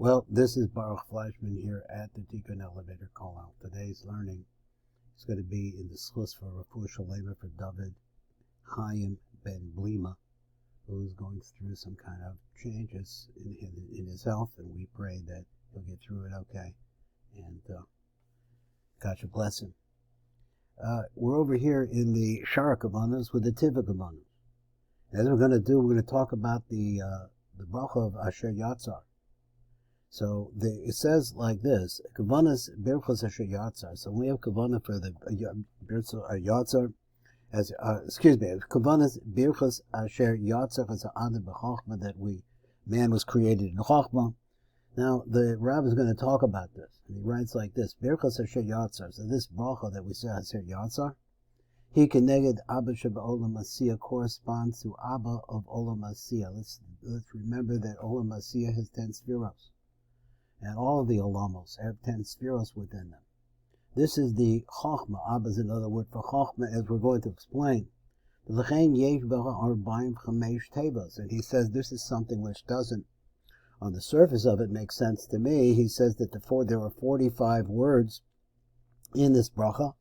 Well, this is Baruch Flashman here at the Tikkun Elevator Call-Out. Today's learning is going to be in the schus for Refuah Shalema for David Chaim Ben Blima, who's going through some kind of changes in his health, and we pray that he'll get through it okay, and God should bless him. We're over here in the Shara Kavanas with the Tiva Kavanas. As we're going to do, we're going to talk about the bracha of Asher Yatzar. So it says like this: Kavanas Birchos Asher Yatzar. So we have Kavana for the Yatzar, as Kavanas Birchos Asher Yatzar as Adam b'Chochma, that man was created in Chochma. Now the Rav is going to talk about this, and he writes like this: Birchos Asher Yatzar. So this bracha that we say Asher Yatzar, he keneged Abba Sheba Olam Asiyah corresponds to Abba of Olam Asiyah. Let's remember that Olam Asiyah has 10 spheros. And all of the Olamos have 10 spheros within them. This is the Chochma. Abba is another word for Chochma, as we're going to explain. And he says this is something which doesn't, on the surface of it, make sense to me. He says that there are 45 words in this bracha,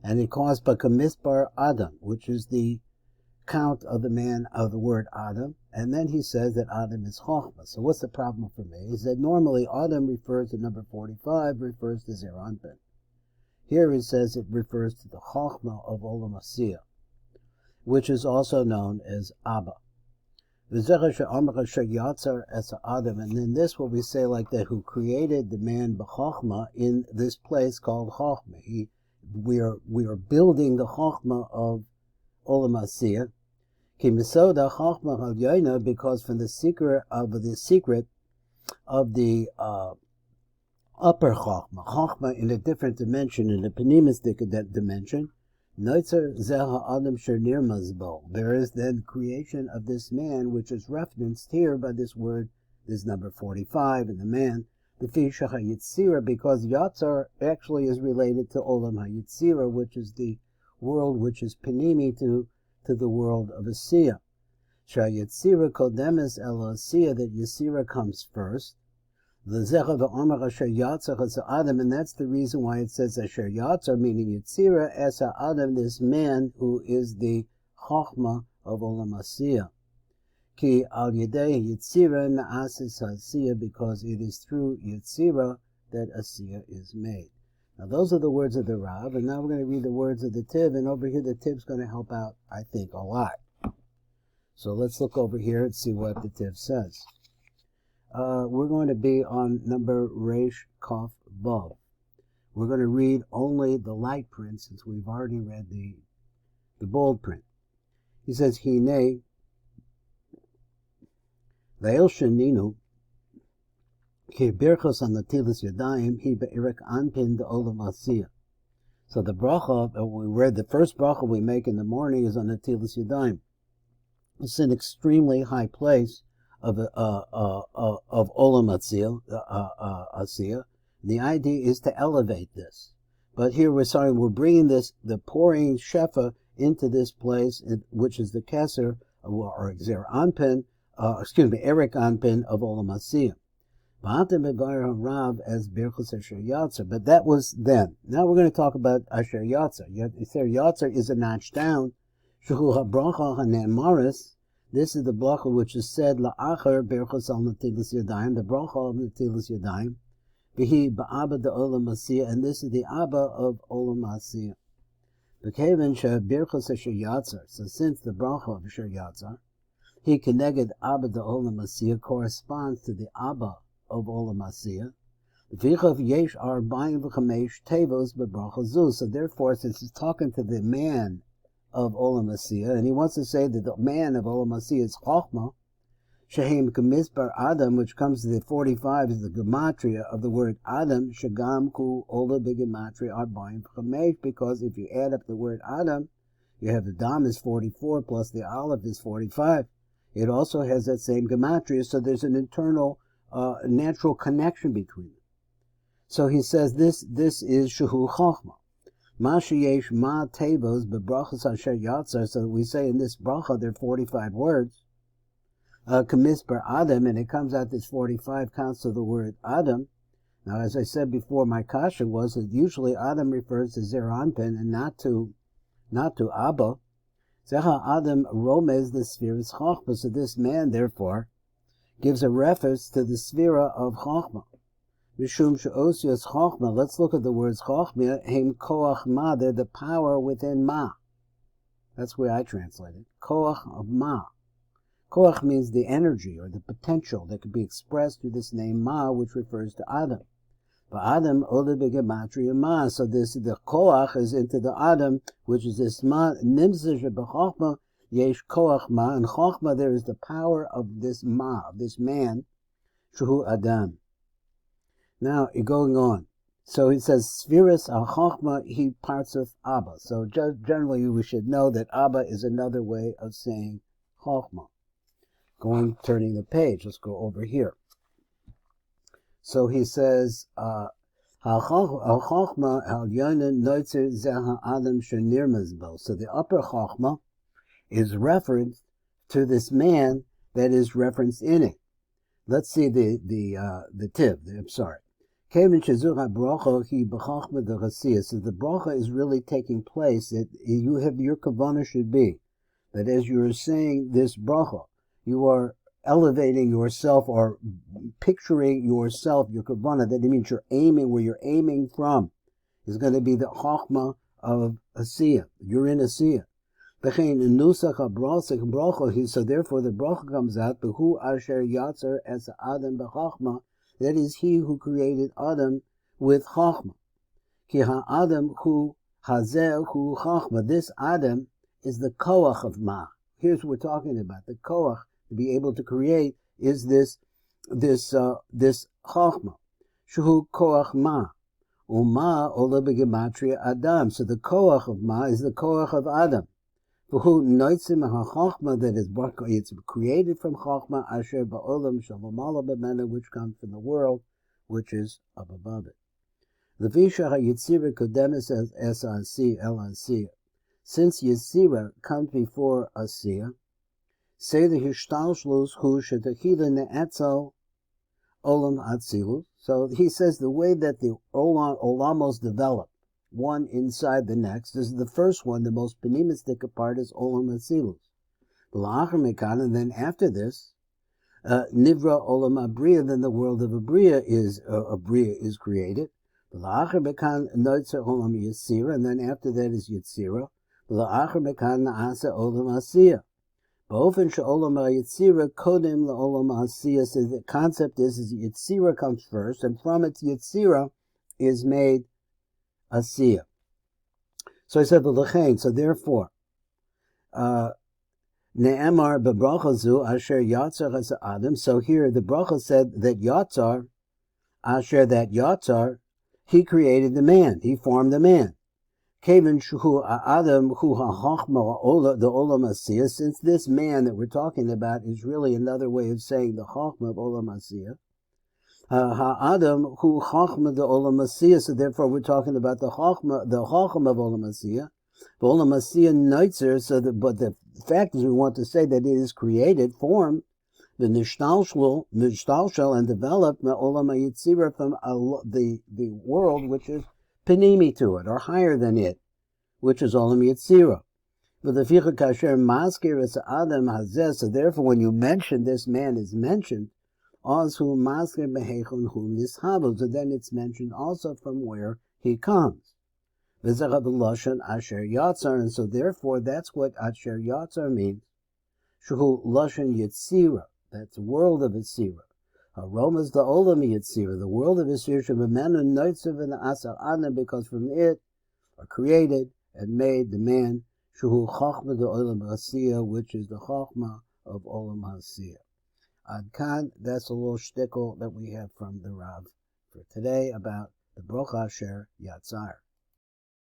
and it calls Bakamisbar Adam, which is the count of the man of the word Adam, and then he says that Adam is Chochma. So what's the problem for me? Is that normally Adam refers to number 45, refers to Zeranpin. Here it says it refers to the Chochma of Olam Asiyah, which is also known as Abba. And then this what we say like that, who created the man b'Chochma in this place called Chochma. We are building the Chochma of Olam Asiyah, because from the secret of the upper Chochma in a different dimension, in a penimistic dimension, there is then creation of this man, which is referenced here by this word, this number 45, and the man, the Fisha HaYitzira, because Yatzar actually is related to Olam HaYitzira, which is the world which is penimi to the world of Asiyah. Shayitzira kodemes el Asiyah, that Yitzira comes first. The Zecha v'Omer Asher Yatzar as Adam, and that's the reason why it says Asher Yatzar, meaning Yitzira as Adam, this man who is the Chochma of Olam Asiyah. Ki al Yedei Yitzira na'asis Asiyah, because it is through Yitzira that Asiyah is made. Now those are the words of the Rav, and now we're going to read the words of the Tiv, and over here the Tiv's going to help out, I think, a lot. So let's look over here and see what the Tiv says. We're going to be on number Reish Kaf Vav. We're going to read only the light print, since we've already read the bold print. He says, Hine Ve'el Sheninu so the bracha, we read the first bracha we make in the morning is on the Natilas Yadayim. It's an extremely high place of Olam Asiyah. The idea is to elevate this. But here we're bringing the pouring Shefa into this place, which is the Keser, or Xer Anpin, Erik Anpin of Olam Asiyah. Rav as Birchos Asher Yatzar, but that was then. Now we're going to talk about Asher Yatzar. Asher Yatzar is a notch down. Shuhu habracha hanemaris. This is the bracha which is said la'achar Birchos al Natilas Yadayim, the bracha of Natilas Yadayim. V'hi ba'abba de Olam Asiyah, and this is the Abba of Olam Asiyah. B'keven she Birchos Asher Yatzar. So since the bracha of Asher Yatzar, he keneged Abba de Olam Asiyah corresponds to the Abba of Olam Asiyah. So therefore, since he's talking to the man of Olam Asiyah, and he wants to say that the man of Olam Asiyah is Chochma, Shehem Kamisbar Adam, which comes to the 45, is the Gematria of the word Adam, Shagam Ku Ola Gematria Arbaim Chamesh, because if you add up the word Adam, you have the Dam is 44 plus the Aleph is 45. It also has that same Gematria, so there's an internal natural connection between them. So he says this is Shehu Chochma. Ma sheyesh ma tevos bebrachas asher yatzar. So we say in this bracha there are 45 words. Kamisper Adam, and it comes out this 45 counts to the word Adam. Now, as I said before, my kasha was that usually Adam refers to Zer Anpin and not to Abba. Zeha Adam Romez the spheres Chochma. So this man, therefore, gives a reference to the sphere of Chochma. Mishum she'osios Chochma. Let's look at the words Chochma. Heim koach ma. They're the power within ma. That's the way I translate it. Koach of ma. Koach means the energy or the potential that could be expressed through this name ma, which refers to Adam. But Adam ole Gematria ma. So the koach is into the Adam, which is this ma. Nimzeh she'b'chochma yesh koach ma. And chochma, there is the power of this ma, of this man, shehu Adam. Now, going on. So he says, Spheris al-Chochma, he parts of Abba. So generally we should know that Abba is another way of saying Chochma. Turning the page, let's go over here. So he says, Al-Chochma al-Yonin noitzer zeh ha'adam shenirmazbo. So the upper Chochma is referenced to this man that is referenced in it. Let's see the tiv, I'm sorry. So the bracha is really taking place, that your kavanah should be that as you are saying this bracha, you are elevating yourself or picturing yourself, your kavanah. That means you're aiming, where you're aiming from is going to be the chokhmah of asiyah. You're in asiyah. So therefore the bracha comes out, Behu asher Yatzar as Adam b'chokhmah. That is he who created Adam with Chochma. Ki ha'adam hu hazeh hu Chochma. This Adam is the koach of ma. Here's what we're talking about. The koach, to be able to create, is this Chochma. Shuhu koach ma. Uma ola b'gematria Adam. So the koach of ma is the koach of Adam. Who noitzim ha-chochma, that is it's created from chochma, asher ba'olam shalomala b'mena, which comes from the world, which is up above it. Levisha ha-yitzira kodemes es asi el asiya. Since yitzira comes before asiya, say the hishtalshlus hu shetachila ne'etzel olam atzilus. So he says the way that the olamos develop, one inside the next, is the first one, the most penimistic part is Olam Atzilus. And then after this, Nivra Olam Abriya, then the world of Abriya is created. And then after that is Yetzira. Both in Olam Yetzira, Kodim Olam Asiya. So the concept is Yetzira comes first, and from its Yetzira is made Asiya. So I said the lechein. So therefore, ne'emar bebracha zu asher Yatzar has Adam. So here the bracha said that Yatzar, that Yatzar, he created the man. He formed the man. Kevin shu Adam hu ha'chochma ola the olam Asiya. Since this man that we're talking about is really another way of saying the chochma of olam Asiya. Ha'adam hu chochma the olam asiyah. So therefore we're talking about the chochma of olam asiyah. The olam asiyah neitzer. But the fact is, we want to say that it is created, formed, the nishtalshel and developed olam yitzira from the world which is penimi to it, or higher than it, which is olam yitzira. But the ficha kasher maskir es adam hazeh. So therefore, when you mention this man is mentioned, so then it's mentioned also from where he comes. And so therefore that's what Asher Yatzar means. Shuhu Lashon Yetzira, that's the world of Yetzira. Aromas the Olam Yetzira, the world of Yetzira, Shememenu Noitzav and Asar Adam, because from it are created and made the man, Shuhu Chachma the Olam Hasiya, which is the Chachma of Olam Hasiya. Ad Kan, that's a little shtickle that we have from the Rav for today about the Broch Asher Yatzar.